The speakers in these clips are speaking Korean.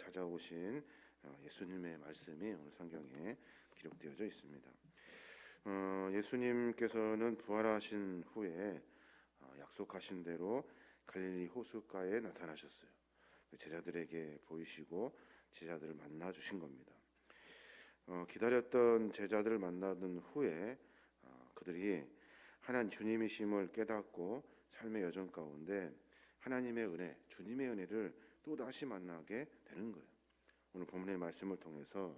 찾아오신 예수님의 말씀이 오늘 성경에 기록되어져 있습니다. 예수님께서는 부활하신 후에 약속하신 대로 갈릴리 호숫가에 나타나셨어요. 제자들에게 보이시고 제자들을 만나 주신 겁니다. 기다렸던 제자들을 만나던 후에 그들이 하나님 주님이심을 깨닫고 삶의 여정 가운데 하나님의 은혜, 주님의 은혜를 또다시 만나게 되는 거예요. 오늘 본문의 말씀을 통해서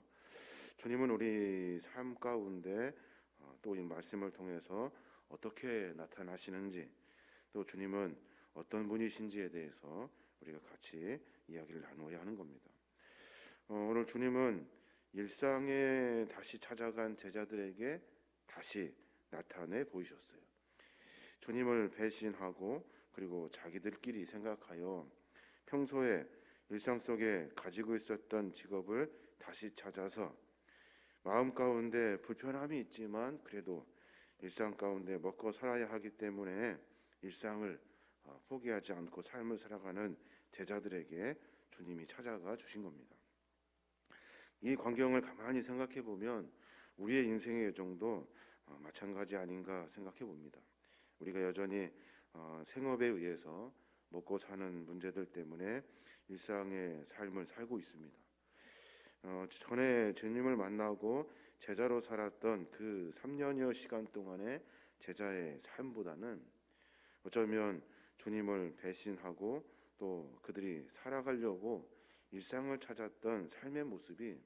주님은 우리 삶 가운데 또 이 말씀을 통해서 어떻게 나타나시는지, 또 주님은 어떤 분이신지에 대해서 우리가 같이 이야기를 나누어야 하는 겁니다. 오늘 주님은 일상에 다시 찾아간 제자들에게 다시 나타내 보이셨어요. 주님을 배신하고 그리고 자기들끼리 생각하여 평소에 일상 속에 가지고 있었던 직업을 다시 찾아서 마음 가운데 불편함이 있지만 그래도 일상 가운데 먹고 살아야 하기 때문에 일상을 포기하지 않고 삶을 살아가는 제자들에게 주님이 찾아가 주신 겁니다. 이 광경을 가만히 생각해 보면 우리의 인생의 여정도 마찬가지 아닌가 생각해 봅니다. 우리가 여전히 생업에 의해서 먹고 사는 문제들 때문에 일상의 삶을 살고 있습니다. 전에 주님을 만나고 제자로 살았던 그 3년여 시간 동안의 제자의 삶보다는 어쩌면 주님을 배신하고 또 그들이 살아가려고 일상을 찾았던 삶의 모습이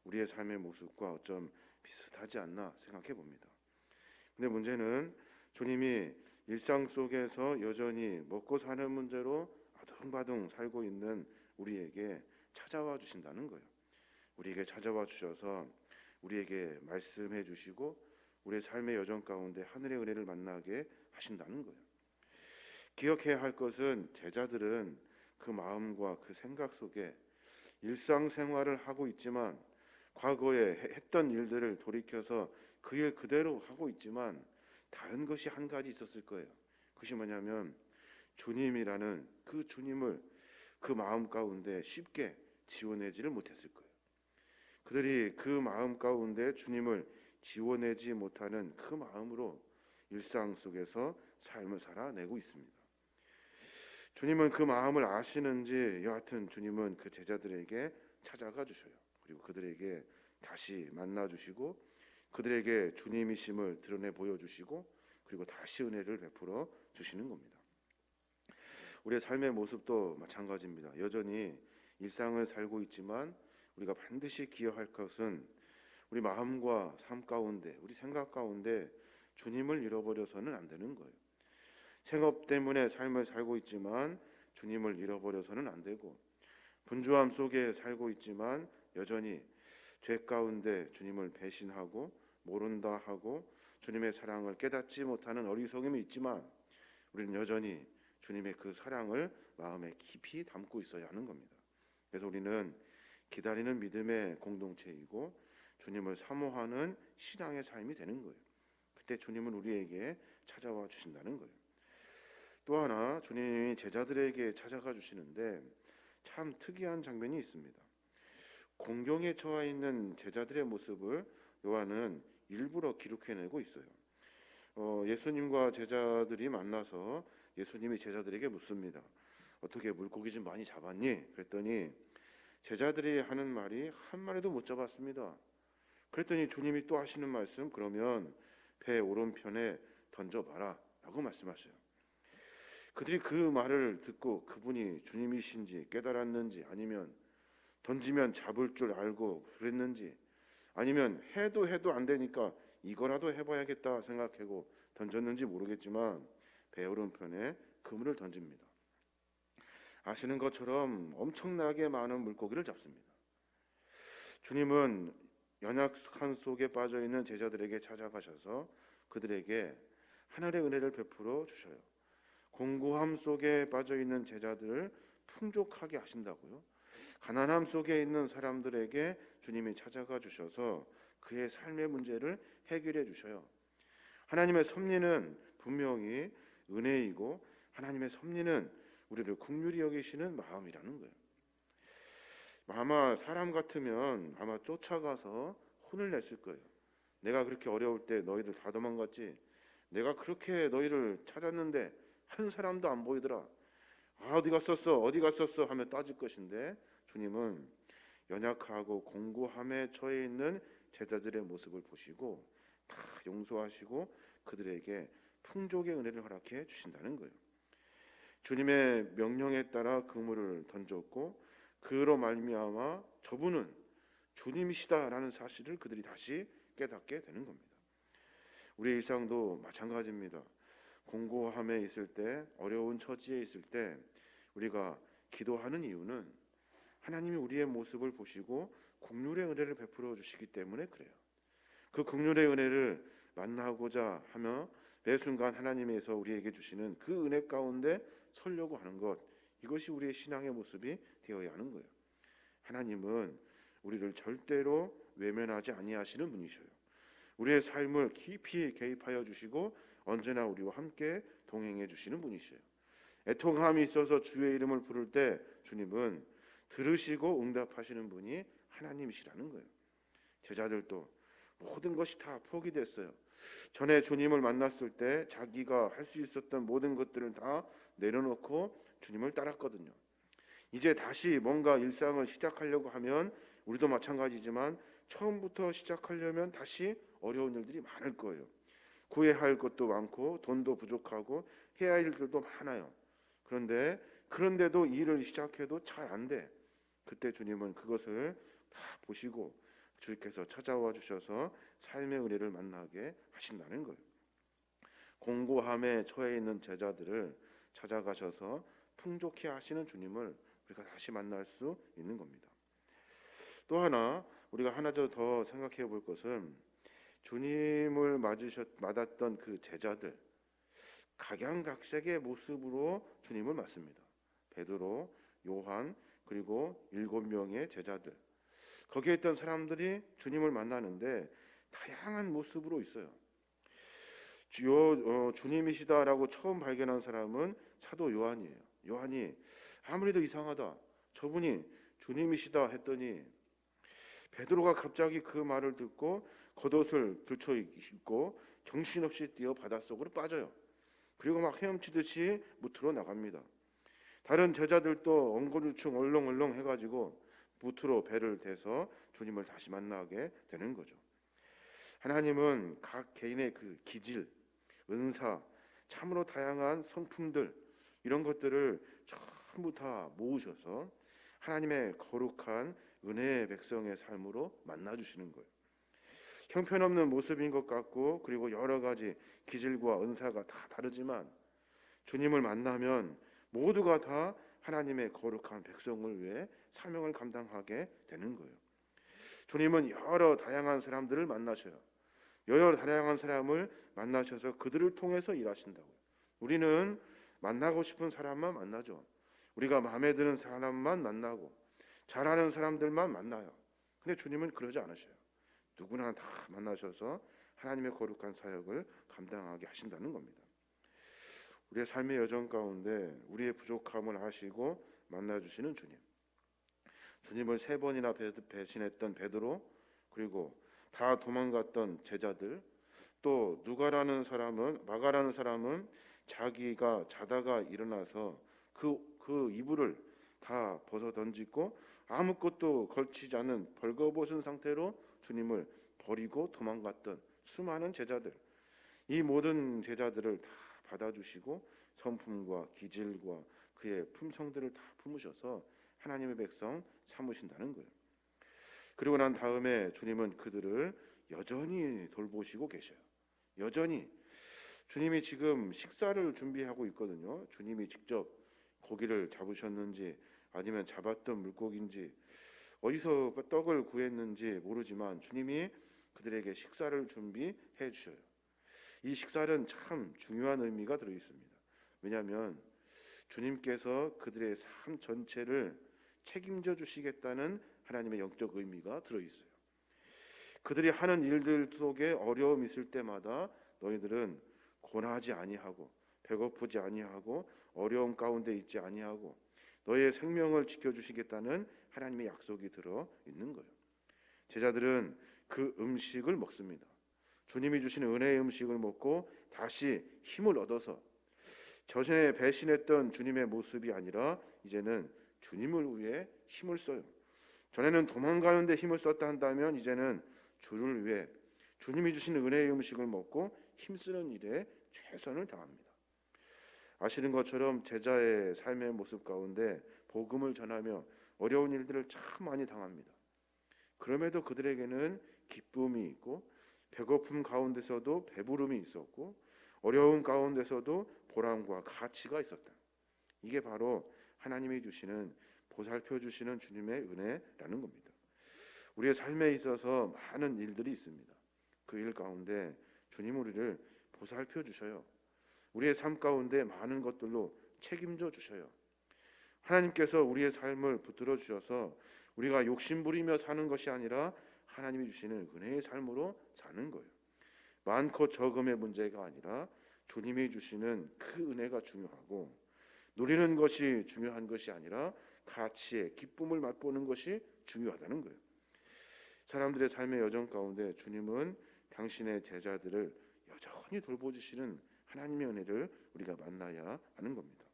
우리의 삶의 모습과 어쩜 비슷하지 않나 생각해 봅니다. 근데 문제는 주님이 일상 속에서 여전히 먹고 사는 문제로 아둥바둥 살고 있는 우리에게 찾아와 주신다는 거예요. 우리에게 찾아와 주셔서 우리에게 말씀해 주시고 우리의 삶의 여정 가운데 하늘의 은혜를 만나게 하신다는 거예요. 기억해야 할 것은 제자들은 그 마음과 그 생각 속에 일상생활을 하고 있지만 과거에 했던 일들을 돌이켜서 그 일 그대로 하고 있지만 다른 것이 한 가지 있었을 거예요. 그것이 뭐냐면 주님이라는 그 주님을 그 마음 가운데 쉽게 지워내지를 못했을 거예요. 그들이 그 마음 가운데 주님을 지워내지 못하는 그 마음으로 일상 속에서 삶을 살아내고 있습니다. 주님은 그 마음을 아시는지 여하튼 주님은 그 제자들에게 찾아가 주셔요. 그리고 그들에게 다시 만나 주시고 그들에게 주님이심을 드러내 보여주시고 그리고 다시 은혜를 베풀어 주시는 겁니다. 우리의 삶의 모습도 마찬가지입니다. 여전히 일상을 살고 있지만 우리가 반드시 기억할 것은 우리 마음과 삶 가운데 우리 생각 가운데 주님을 잃어버려서는 안 되는 거예요. 생업 때문에 삶을 살고 있지만 주님을 잃어버려서는 안 되고 분주함 속에 살고 있지만 여전히 죄 가운데 주님을 배신하고 모른다 하고 주님의 사랑을 깨닫지 못하는 어리석음이 있지만 우리는 여전히 주님의 그 사랑을 마음에 깊이 담고 있어야 하는 겁니다. 그래서 우리는 기다리는 믿음의 공동체이고 주님을 사모하는 신앙의 삶이 되는 거예요. 그때 주님은 우리에게 찾아와 주신다는 거예요. 또 하나 주님이 제자들에게 찾아가 주시는데 참 특이한 장면이 있습니다. 공경에 처해 있는 제자들의 모습을 요한은 일부러 기록해내고 있어요. 예수님과 제자들이 만나서 예수님이 제자들에게 묻습니다. 어떻게 물고기 좀 많이 잡았니? 그랬더니 제자들이 하는 말이 한 마리도 못 잡았습니다. 그랬더니 주님이 또 하시는 말씀, 그러면 배 오른편에 던져봐라 라고 말씀하셔요. 그들이 그 말을 듣고 그분이 주님이신지 깨달았는지 아니면 던지면 잡을 줄 알고 그랬는지 아니면 해도 안 되니까 이거라도 해봐야겠다 생각하고 던졌는지 모르겠지만 배 오른편에 그물을 던집니다. 아시는 것처럼 엄청나게 많은 물고기를 잡습니다. 주님은 연약한 속에 빠져있는 제자들에게 찾아가셔서 그들에게 하늘의 은혜를 베풀어 주셔요. 공고함 속에 빠져있는 제자들을 풍족하게 하신다고요. 가난함 속에 있는 사람들에게 주님이 찾아가 주셔서 그의 삶의 문제를 해결해 주셔요. 하나님의 섭리는 분명히 은혜이고 하나님의 섭리는 우리를 긍휼히 여기시는 마음이라는 거예요. 아마 사람 같으면 아마 쫓아가서 혼을 냈을 거예요. 내가 그렇게 어려울 때 너희들 다 도망갔지. 내가 그렇게 너희를 찾았는데 한 사람도 안 보이더라. 아, 어디 갔었어? 어디 갔었어? 하며 따질 것인데 주님은 연약하고 공고함에 처해 있는 제자들의 모습을 보시고 다 용서하시고 그들에게 풍족의 은혜를 허락해 주신다는 거예요. 주님의 명령에 따라 그물을 던졌고 그로 말미암아 저분은 주님이시다라는 사실을 그들이 다시 깨닫게 되는 겁니다. 우리의 일상도 마찬가지입니다. 공고함에 있을 때, 어려운 처지에 있을 때 우리가 기도하는 이유는 하나님이 우리의 모습을 보시고 긍휼의 은혜를 베풀어 주시기 때문에 그래요. 그 긍휼의 은혜를 만나고자 하며 매 순간 하나님에서 우리에게 주시는 그 은혜 가운데 서려고 하는 것, 이것이 우리의 신앙의 모습이 되어야 하는 거예요. 하나님은 우리를 절대로 외면하지 아니하시는 분이셔요. 우리의 삶을 깊이 개입하여 주시고 언제나 우리와 함께 동행해 주시는 분이셔요. 애통함이 있어서 주의 이름을 부를 때 주님은 들으시고 응답하시는 분이 하나님이시라는 거예요. 제자들도 모든 것이 다 포기됐어요. 전에 주님을 만났을 때 자기가 할 수 있었던 모든 것들을 다 내려놓고 주님을 따랐거든요. 이제 다시 뭔가 일상을 시작하려고 하면 우리도 마찬가지지만 처음부터 시작하려면 다시 어려운 일들이 많을 거예요. 구해야 할 것도 많고 돈도 부족하고 해야 할 일들도 많아요. 그런데도 일을 시작해도 잘 안 돼. 그때 주님은 그것을 다 보시고 주께서 찾아와 주셔서 삶의 은혜를 만나게 하신다는 거예요. 공고함에 처해 있는 제자들을 찾아가셔서 풍족해 하시는 주님을 우리가 다시 만날 수 있는 겁니다. 또 하나 우리가 하나 더 생각해 볼 것은 주님을 맞았던 그 제자들 각양각색의 모습으로 주님을 맞습니다. 베드로, 요한 그리고 7명의 제자들, 거기에 있던 사람들이 주님을 만나는데 다양한 모습으로 있어요. 주님이시다라고 처음 발견한 사람은 사도 요한이에요. 요한이 아무래도 이상하다, 저분이 주님이시다 했더니 베드로가 갑자기 그 말을 듣고 겉옷을 들쳐 입고 정신없이 뛰어 바닷속으로 빠져요. 그리고 막 헤엄치듯이 무트로 나갑니다. 다른 제자들도 엉거주춤 얼렁얼렁 해가지고 무트로 배를 대서 주님을 다시 만나게 되는 거죠. 하나님은 각 개인의 그 기질, 은사, 참으로 다양한 성품들, 이런 것들을 전부 다 모으셔서 하나님의 거룩한 은혜의 백성의 삶으로 만나주시는 거예요. 형편없는 모습인 것 같고 그리고 여러 가지 기질과 은사가 다 다르지만 주님을 만나면 모두가 다 하나님의 거룩한 백성을 위해 사명을 감당하게 되는 거예요. 주님은 여러 다양한 사람들을 만나셔요. 여러 다양한 사람을 만나셔서 그들을 통해서 일하신다고요. 우리는 만나고 싶은 사람만 만나죠. 우리가 마음에 드는 사람만 만나고 잘하는 사람들만 만나요. 근데 주님은 그러지 않으셔요. 누구나 다 만나셔서 하나님의 거룩한 사역을 감당하게 하신다는 겁니다. 우리의 삶의 여정 가운데 우리의 부족함을 아시고 만나주시는 주님, 주님을 3번이나 배신했던 베드로, 그리고 다 도망갔던 제자들, 또 마가라는 사람은 자기가 자다가 일어나서 그 이불을 다 벗어 던지고 아무것도 걸치지 않은 벌거벗은 상태로 주님을 버리고 도망갔던 수많은 제자들, 이 모든 제자들을 다 받아주시고 성품과 기질과 그의 품성들을 다 품으셔서 하나님의 백성 삼으신다는 거예요. 그리고 난 다음에 주님은 그들을 여전히 돌보시고 계셔요. 여전히 주님이 지금 식사를 준비하고 있거든요. 주님이 직접 고기를 잡으셨는지 아니면 잡았던 물고기인지 어디서 떡을 구했는지 모르지만 주님이 그들에게 식사를 준비해 주셔요. 이 식사는 참 중요한 의미가 들어 있습니다. 왜냐하면 주님께서 그들의 삶 전체를 책임져 주시겠다는 하나님의 영적 의미가 들어 있어요. 그들이 하는 일들 속에 어려움 있을 때마다 너희들은 고난하지 아니하고 배고프지 아니하고 어려움 가운데 있지 아니하고 너의 생명을 지켜주시겠다는 하나님의 약속이 들어 있는 거예요. 제자들은 그 음식을 먹습니다. 주님이 주시는 은혜의 음식을 먹고 다시 힘을 얻어서 전에 배신했던 주님의 모습이 아니라 이제는 주님을 위해 힘을 써요. 전에는 도망가는데 힘을 썼다 한다면 이제는 주를 위해 주님이 주시는 은혜의 음식을 먹고 힘쓰는 일에 최선을 다합니다. 아시는 것처럼 제자의 삶의 모습 가운데 복음을 전하며 어려운 일들을 참 많이 당합니다. 그럼에도 그들에게는 기쁨이 있고 배고픔 가운데서도 배부름이 있었고 어려운 가운데서도 보람과 가치가 있었다. 이게 바로 하나님이 주시는 보살펴 주시는 주님의 은혜라는 겁니다. 우리의 삶에 있어서 많은 일들이 있습니다. 그 일 가운데 주님 우리를 보살펴 주셔요. 우리의 삶 가운데 많은 것들로 책임져 주셔요. 하나님께서 우리의 삶을 붙들어 주셔서 우리가 욕심부리며 사는 것이 아니라 하나님이 주시는 은혜의 삶으로 사는 거예요. 많고 적음의 문제가 아니라 주님이 주시는 그 은혜가 중요하고 누리는 것이 중요한 것이 아니라 가치의 기쁨을 맛보는 것이 중요하다는 거예요. 사람들의 삶의 여정 가운데 주님은 당신의 제자들을 여전히 돌보주시는 하나님의 은혜를 우리가 만나야 하는 겁니다.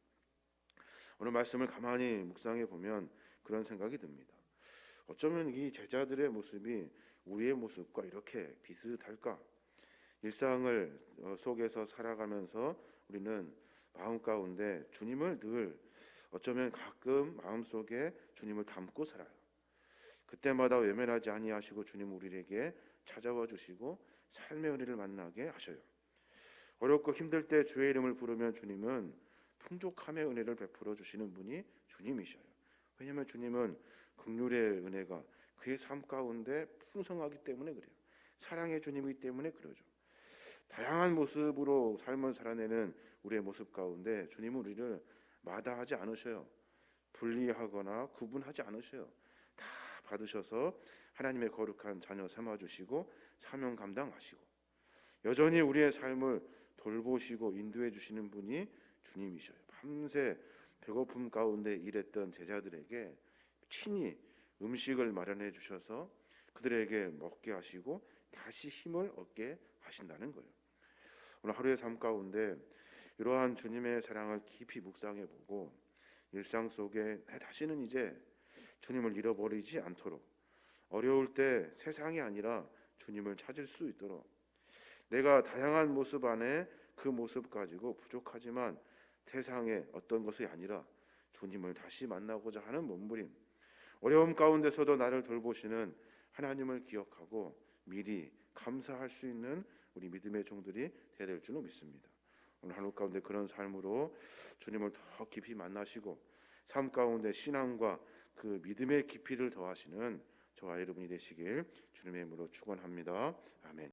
오늘 말씀을 가만히 묵상해 보면 그런 생각이 듭니다. 어쩌면 이 제자들의 모습이 우리의 모습과 이렇게 비슷할까? 일상을 속에서 살아가면서 우리는 마음 가운데 주님을 늘 어쩌면 가끔 마음속에 주님을 담고 살아요. 그때마다 외면하지 아니하시고 주님 우리에게 찾아와 주시고 삶의 은혜를 만나게 하셔요. 어렵고 힘들 때 주의 이름을 부르면 주님은 풍족함의 은혜를 베풀어 주시는 분이 주님이셔요. 왜냐하면 주님은 긍휼의 은혜가 그의 삶 가운데 풍성하기 때문에 그래요. 사랑의 주님이기 때문에 그러죠. 다양한 모습으로 삶을 살아내는 우리의 모습 가운데 주님은 우리를 마다하지 않으셔요. 분리하거나 구분하지 않으셔요. 다 받으셔서 하나님의 거룩한 자녀 삼아주시고 사명 감당하시고 여전히 우리의 삶을 돌보시고 인도해 주시는 분이 주님이셔요. 밤새 배고픔 가운데 일했던 제자들에게 친히 음식을 마련해 주셔서 그들에게 먹게 하시고 다시 힘을 얻게 하신다는 거예요. 오늘 하루의 삶 가운데 이러한 주님의 사랑을 깊이 묵상해 보고 일상 속에 다시는 이제 주님을 잃어버리지 않도록 어려울 때 세상이 아니라 주님을 찾을 수 있도록 내가 다양한 모습 안에 그 모습 가지고 부족하지만 세상의 어떤 것이 아니라 주님을 다시 만나고자 하는 몸부림, 어려움 가운데서도 나를 돌보시는 하나님을 기억하고 미리 감사할 수 있는 우리 믿음의 종들이 되어야 될 줄로 믿습니다. 오늘 하루 가운데 그런 삶으로 주님을 더 깊이 만나시고 삶 가운데 신앙과 그 믿음의 깊이를 더하시는 저와 여러분이 되시길 주님의 이름으로 축원합니다. 아멘.